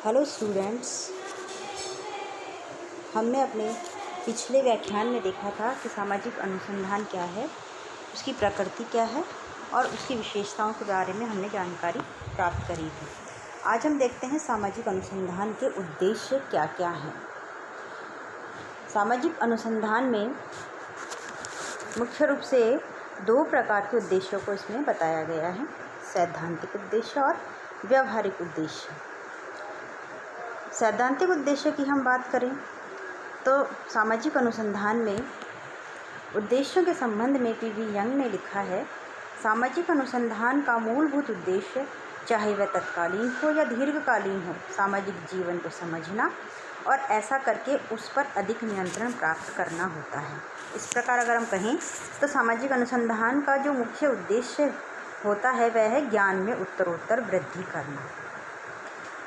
Hello students, हमने अपने पिछले व्याख्यान में देखा था कि सामाजिक अनुसंधान क्या है, उसकी प्रकृति क्या है और उसकी विशेषताओं के बारे में हमने जानकारी प्राप्त करी थी। आज हम देखते हैं सामाजिक अनुसंधान के उद्देश्य क्या क्या हैं। सामाजिक अनुसंधान में मुख्य रूप से दो प्रकार के उद्देश्यों को इसमें बताया गया है, सैद्धांतिक उद्देश्य और व्यावहारिक उद्देश्य। सैद्धांतिक उद्देश्य की हम बात करें तो सामाजिक अनुसंधान में उद्देश्यों के संबंध में पी.वी. यंग ने लिखा है, सामाजिक अनुसंधान का मूलभूत उद्देश्य, चाहे वह तत्कालीन हो या दीर्घकालीन हो, सामाजिक जीवन को समझना और ऐसा करके उस पर अधिक नियंत्रण प्राप्त करना होता है। इस प्रकार अगर हम कहें तो सामाजिक अनुसंधान का जो मुख्य उद्देश्य होता है वह है ज्ञान में उत्तरोत्तर वृद्धि करना।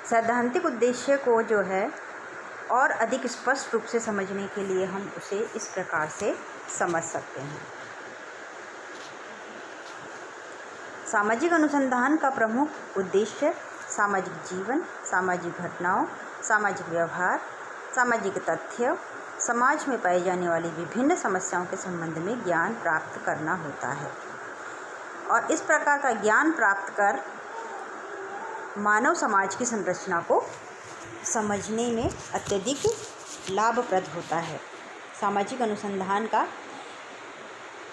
सैद्धांतिक उद्देश्य को जो है और अधिक स्पष्ट रूप से समझने के लिए हम उसे इस प्रकार से समझ सकते हैं। सामाजिक अनुसंधान का प्रमुख उद्देश्य सामाजिक जीवन, सामाजिक घटनाओं, सामाजिक व्यवहार, सामाजिक तथ्य, समाज में पाई जाने वाली विभिन्न समस्याओं के संबंध में ज्ञान प्राप्त करना होता है और इस प्रकार का ज्ञान प्राप्त कर मानव समाज की संरचना को समझने में अत्यधिक लाभप्रद होता है। सामाजिक अनुसंधान का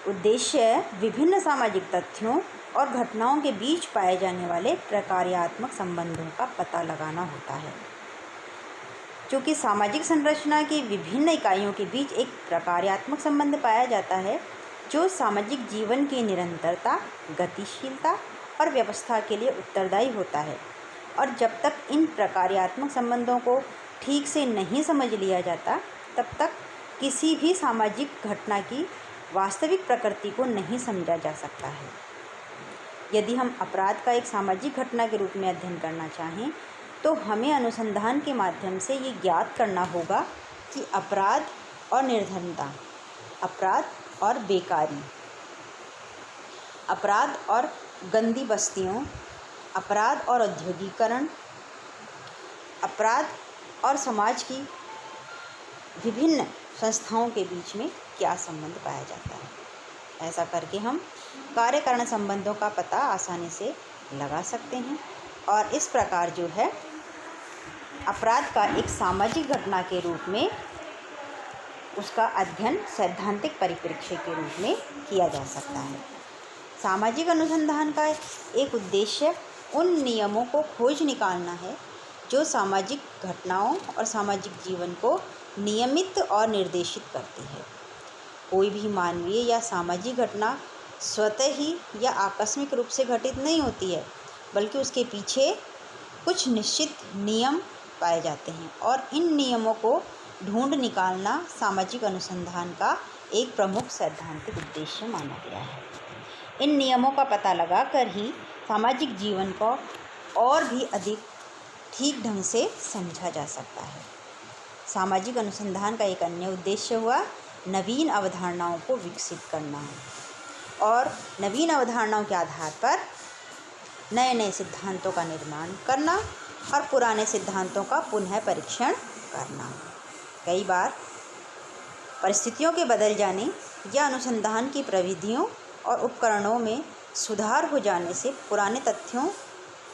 उद्देश्य विभिन्न सामाजिक तथ्यों और घटनाओं के बीच पाए जाने वाले प्रकार्यात्मक संबंधों का पता लगाना होता है। चूँकि सामाजिक संरचना की विभिन्न इकाइयों के बीच एक प्रकार्यात्मक संबंध पाया जाता है जो सामाजिक जीवन की निरंतरता, गतिशीलता और व्यवस्था के लिए उत्तरदायी होता है, और जब तक इन प्रकार्यात्मक संबंधों को ठीक से नहीं समझ लिया जाता तब तक किसी भी सामाजिक घटना की वास्तविक प्रकृति को नहीं समझा जा सकता है। यदि हम अपराध का एक सामाजिक घटना के रूप में अध्ययन करना चाहें तो हमें अनुसंधान के माध्यम से ये ज्ञात करना होगा कि अपराध और निर्धनता, अपराध और बेकारी, अपराध और गंदी बस्तियों, अपराध और औद्योगिकरण, अपराध और समाज की विभिन्न संस्थाओं के बीच में क्या संबंध पाया जाता है। ऐसा करके हम कार्यकारण संबंधों का पता आसानी से लगा सकते हैं और इस प्रकार जो है अपराध का एक सामाजिक घटना के रूप में उसका अध्ययन सैद्धांतिक परिप्रेक्ष्य के रूप में किया जा सकता है। सामाजिक अनुसंधान का एक उद्देश्य उन नियमों को खोज निकालना है जो सामाजिक घटनाओं और सामाजिक जीवन को नियमित और निर्देशित करती है। कोई भी मानवीय या सामाजिक घटना स्वतः ही या आकस्मिक रूप से घटित नहीं होती है, बल्कि उसके पीछे कुछ निश्चित नियम पाए जाते हैं और इन नियमों को ढूंढ निकालना सामाजिक अनुसंधान का एक प्रमुख सैद्धांतिक उद्देश्य माना गया है। इन नियमों का पता लगाकर ही सामाजिक जीवन को और भी अधिक ठीक ढंग से समझा जा सकता है। सामाजिक अनुसंधान का एक अन्य उद्देश्य हुआ नवीन अवधारणाओं को विकसित करना और नवीन अवधारणाओं के आधार पर नए नए सिद्धांतों का निर्माण करना और पुराने सिद्धांतों का पुनः परीक्षण करना। कई बार परिस्थितियों के बदल जाने या अनुसंधान की प्रविधियों और उपकरणों में सुधार हो जाने से पुराने तथ्यों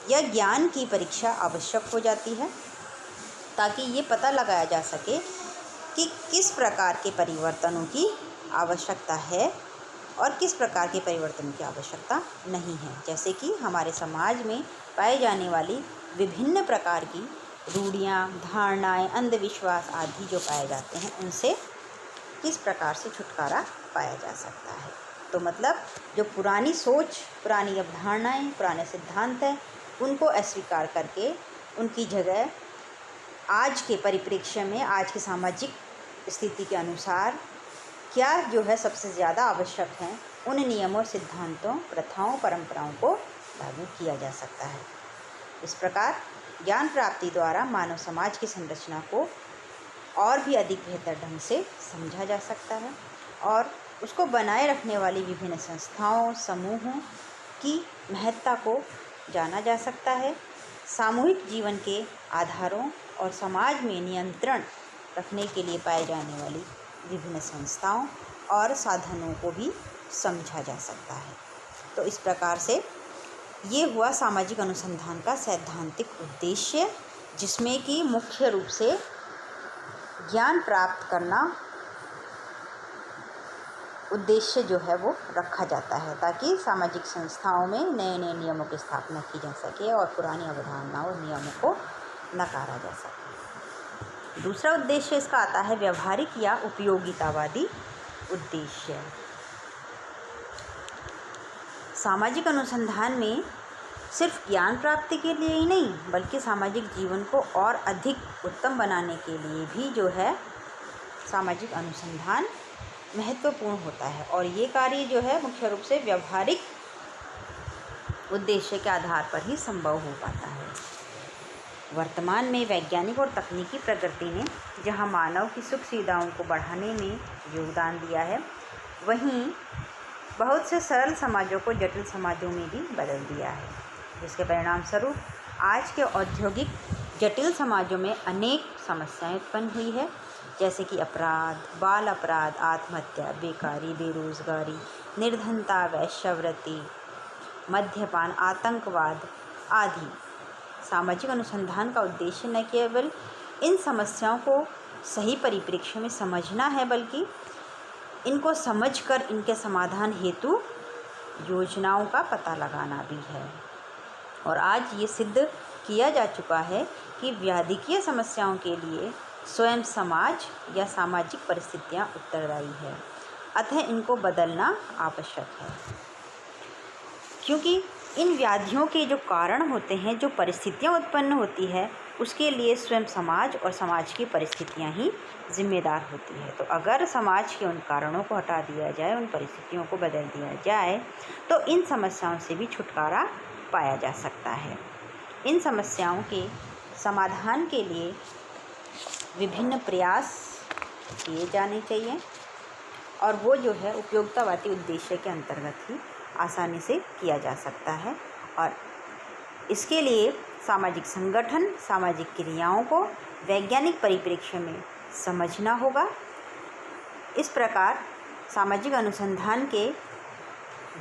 या ज्ञान की परीक्षा आवश्यक हो जाती है, ताकि ये पता लगाया जा सके कि किस प्रकार के परिवर्तनों की आवश्यकता है और किस प्रकार के परिवर्तन की आवश्यकता नहीं है। जैसे कि हमारे समाज में पाए जाने वाली विभिन्न प्रकार की रूढ़ियाँ, धारणाएं, अंधविश्वास आदि जो पाए जाते हैं, उनसे किस प्रकार से छुटकारा पाया जा सकता है। तो मतलब जो पुरानी सोच, पुरानी अवधारणाएं, पुराने सिद्धांत हैं, उनको अस्वीकार करके उनकी जगह आज के परिप्रेक्ष्य में, आज की सामाजिक स्थिति के अनुसार क्या जो है सबसे ज़्यादा आवश्यक है, उन नियमों, सिद्धांतों, प्रथाओं, परंपराओं को लागू किया जा सकता है। इस प्रकार ज्ञान प्राप्ति द्वारा मानव समाज की संरचना को और भी अधिक बेहतर ढंग से समझा जा सकता है और उसको बनाए रखने वाली विभिन्न संस्थाओं, समूहों की महत्ता को जाना जा सकता है। सामूहिक जीवन के आधारों और समाज में नियंत्रण रखने के लिए पाए जाने वाली विभिन्न संस्थाओं और साधनों को भी समझा जा सकता है। तो इस प्रकार से ये हुआ सामाजिक अनुसंधान का सैद्धांतिक उद्देश्य, जिसमें कि मुख्य रूप से ज्ञान प्राप्त करना उद्देश्य जो है वो रखा जाता है, ताकि सामाजिक संस्थाओं में नए नए नियमों की स्थापना की जा सके और पुरानी अवधारणाओं और नियमों को नकारा जा सके। दूसरा उद्देश्य इसका आता है व्यवहारिक या उपयोगितावादी उद्देश्य। सामाजिक अनुसंधान में सिर्फ ज्ञान प्राप्ति के लिए ही नहीं, बल्कि सामाजिक जीवन को और अधिक उत्तम बनाने के लिए भी जो है सामाजिक अनुसंधान महत्वपूर्ण होता है। और ये कार्य जो है मुख्य रूप से व्यवहारिक उद्देश्य के आधार पर ही संभव हो पाता है। वर्तमान में वैज्ञानिक और तकनीकी प्रगति ने जहां मानव की सुख सुविधाओं को बढ़ाने में योगदान दिया है, वहीं बहुत से सरल समाजों को जटिल समाजों में भी बदल दिया है, जिसके परिणाम स्वरूप आज के औद्योगिक जटिल समाजों में अनेक समस्याएं उत्पन्न हुई है, जैसे कि अपराध, बाल अपराध, आत्महत्या, बेकारी, बेरोजगारी, निर्धनता, वैश्यावृत्ति, मद्यपान, आतंकवाद आदि। सामाजिक अनुसंधान का उद्देश्य न केवल इन समस्याओं को सही परिप्रेक्ष्य में समझना है, बल्कि इनको समझकर इनके समाधान हेतु योजनाओं का पता लगाना भी है। और आज ये सिद्ध किया जा चुका है कि व्याधिकीय समस्याओं के लिए स्वयं समाज या सामाजिक परिस्थितियां उत्तरदायी है, अतः इनको बदलना आवश्यक है। क्योंकि इन व्याधियों के जो कारण होते हैं, जो परिस्थितियां उत्पन्न होती है, उसके लिए स्वयं समाज और समाज की परिस्थितियां ही जिम्मेदार होती है। तो अगर समाज के उन कारणों को हटा दिया जाए, उन परिस्थितियों को बदल दिया जाए, तो इन समस्याओं से भी छुटकारा पाया जा सकता है। इन समस्याओं के समाधान के लिए विभिन्न प्रयास किए जाने चाहिए, और वो जो है उपयोगितावादी उद्देश्य के अंतर्गत ही आसानी से किया जा सकता है। और इसके लिए सामाजिक संगठन, सामाजिक क्रियाओं को वैज्ञानिक परिप्रेक्ष्य में समझना होगा। इस प्रकार सामाजिक अनुसंधान के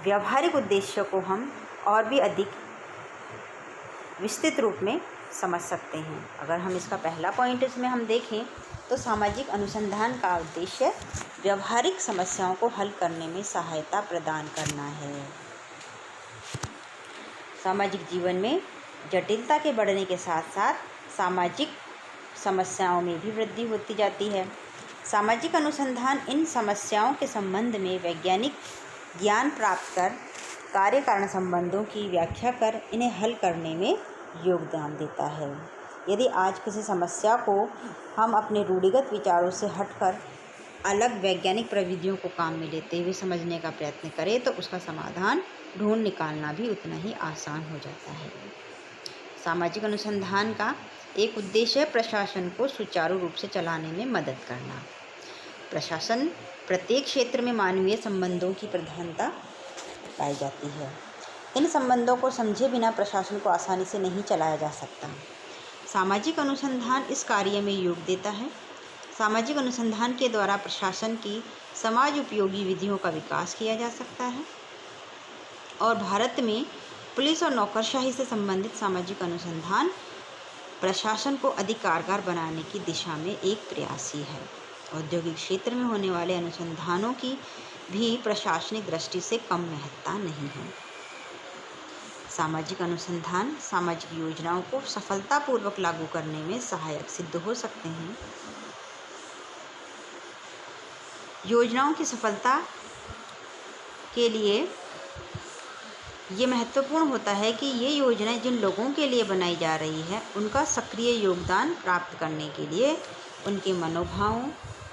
व्यावहारिक उद्देश्य को हम और भी अधिक विस्तृत रूप में समझ सकते हैं। अगर हम इसका पहला पॉइंट इसमें हम देखें, तो सामाजिक अनुसंधान का उद्देश्य व्यावहारिक समस्याओं को हल करने में सहायता प्रदान करना है। सामाजिक जीवन में जटिलता के बढ़ने के साथ साथ सामाजिक समस्याओं में भी वृद्धि होती जाती है। सामाजिक अनुसंधान इन समस्याओं के संबंध में वैज्ञानिक ज्ञान प्राप्त कर कार्य कारण संबंधों की व्याख्या कर इन्हें हल करने में योगदान देता है। यदि आज किसी समस्या को हम अपने रूढ़िगत विचारों से हटकर अलग वैज्ञानिक प्रविधियों को काम में लेते हुए समझने का प्रयत्न करें, तो उसका समाधान ढूंढ निकालना भी उतना ही आसान हो जाता है। सामाजिक अनुसंधान का एक उद्देश्य है प्रशासन को सुचारू रूप से चलाने में मदद करना। प्रशासन प्रत्येक क्षेत्र में मानवीय संबंधों की प्रधानता पाई जाती है। इन संबंधों को समझे बिना प्रशासन को आसानी से नहीं चलाया जा सकता। सामाजिक अनुसंधान इस कार्य में योग देता है। सामाजिक अनुसंधान के द्वारा प्रशासन की समाज उपयोगी विधियों का विकास किया जा सकता है, और भारत में पुलिस और नौकरशाही से संबंधित सामाजिक अनुसंधान प्रशासन को अधिक कारगर बनाने की दिशा में एक प्रयास ही है। औद्योगिक क्षेत्र में होने वाले अनुसंधानों की भी प्रशासनिक दृष्टि से कम महत्ता नहीं है। सामाजिक अनुसंधान सामाजिक योजनाओं को सफलतापूर्वक लागू करने में सहायक सिद्ध हो सकते हैं। योजनाओं की सफलता के लिए ये महत्वपूर्ण होता है कि ये योजनाएं जिन लोगों के लिए बनाई जा रही है, उनका सक्रिय योगदान प्राप्त करने के लिए उनके मनोभावों,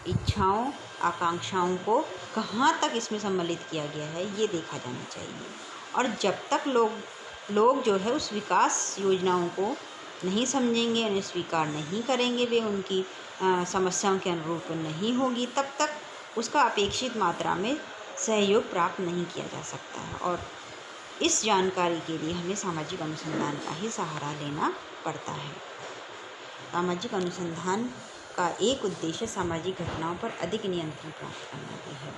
इच्छाओं, आकांक्षाओं को कहाँ तक इसमें सम्मिलित किया गया है, ये देखा जाना चाहिए। और जब तक लोग जो है उस विकास योजनाओं को नहीं समझेंगे, उन्हें स्वीकार नहीं करेंगे, वे उनकी समस्याओं के अनुरूप नहीं होगी, तब तक उसका अपेक्षित मात्रा में सहयोग प्राप्त नहीं किया जा सकता है। और इस जानकारी के लिए हमें सामाजिक अनुसंधान का ही सहारा लेना पड़ता है। सामाजिक अनुसंधान का एक उद्देश्य सामाजिक घटनाओं पर अधिक नियंत्रण प्राप्त करना भी है।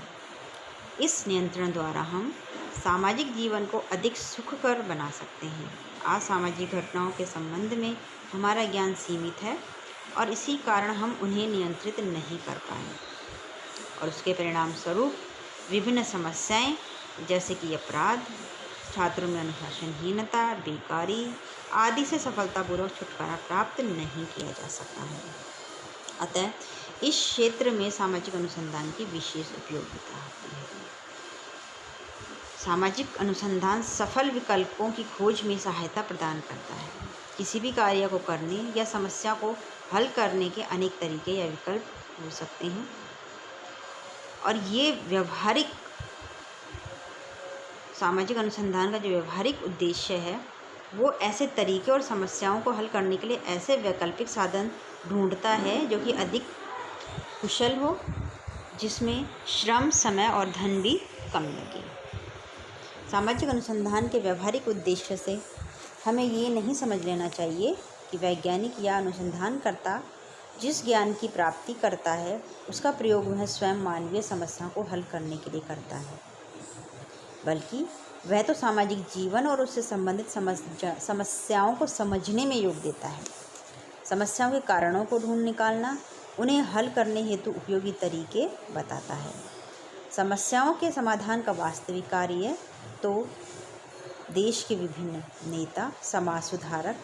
इस नियंत्रण द्वारा हम सामाजिक जीवन को अधिक सुखकर बना सकते हैं। असामाजिक घटनाओं के संबंध में हमारा ज्ञान सीमित है और इसी कारण हम उन्हें नियंत्रित नहीं कर पाए और उसके परिणाम स्वरूप विभिन्न समस्याएं जैसे कि अपराध, छात्रों में अनुशासनहीनता, बेकारी आदि से सफलतापूर्वक छुटकारा प्राप्त नहीं किया जा सकता है। अतः इस क्षेत्र में सामाजिक अनुसंधान की विशेष उपयोगिता होती है। सामाजिक अनुसंधान सफल विकल्पों की खोज में सहायता प्रदान करता है। किसी भी कार्य को करने या समस्या को हल करने के अनेक तरीके या विकल्प हो सकते हैं और ये व्यवहारिक सामाजिक अनुसंधान का जो व्यवहारिक उद्देश्य है वो ऐसे तरीके और समस्याओं को हल करने के लिए ऐसे वैकल्पिक साधन ढूंढता है जो कि अधिक कुशल हो, जिसमें श्रम, समय और धन भी कम लगे। सामाजिक अनुसंधान के व्यवहारिक उद्देश्य से हमें ये नहीं समझ लेना चाहिए कि वैज्ञानिक या अनुसंधानकर्ता जिस ज्ञान की प्राप्ति करता है उसका प्रयोग वह स्वयं मानवीय समस्याओं को हल करने के लिए करता है, बल्कि वह तो सामाजिक जीवन और उससे संबंधित समस्याओं को समझने में योग देता है। समस्याओं के कारणों को ढूंढ निकालना, उन्हें हल करने हेतु उपयोगी तरीके बताता है। समस्याओं के समाधान का वास्तविक कार्य तो देश के विभिन्न नेता, समाज सुधारक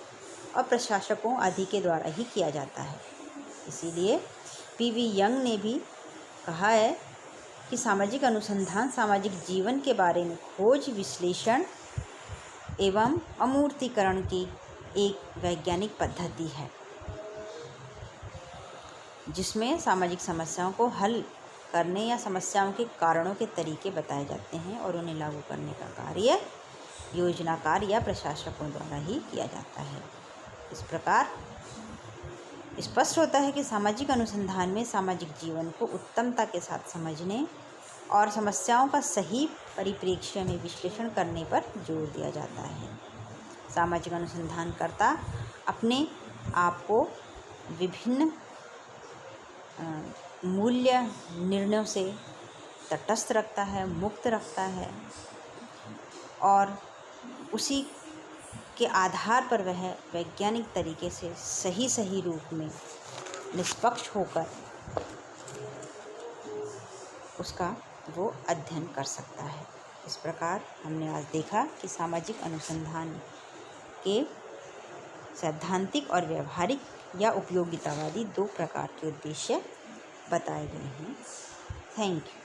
और प्रशासकों आदि के द्वारा ही किया जाता है। इसीलिए पीवी यंग ने भी कहा है कि सामाजिक अनुसंधान सामाजिक जीवन के बारे में खोज, विश्लेषण एवं अमूर्तीकरण की एक वैज्ञानिक पद्धति है, जिसमें सामाजिक समस्याओं को हल करने या समस्याओं के कारणों के तरीके बताए जाते हैं और उन्हें लागू करने का कार्य योजनाकार या प्रशासकों द्वारा ही किया जाता है। इस प्रकार स्पष्ट होता है कि सामाजिक अनुसंधान में सामाजिक जीवन को उत्तमता के साथ समझने और समस्याओं का सही परिप्रेक्ष्य में विश्लेषण करने पर जोर दिया जाता है। सामाजिक अनुसंधानकर्ता अपने आप को विभिन्न मूल्य निर्णयों से तटस्थ रखता है, मुक्त रखता है और उसी के आधार पर वह वैज्ञानिक तरीके से सही रूप में निष्पक्ष होकर उसका वो अध्ययन कर सकता है। इस प्रकार हमने आज देखा कि सामाजिक अनुसंधान के सैद्धांतिक और व्यवहारिक या उपयोगितावादी दो प्रकार के उद्देश्य बताए गए हैं। Thank you.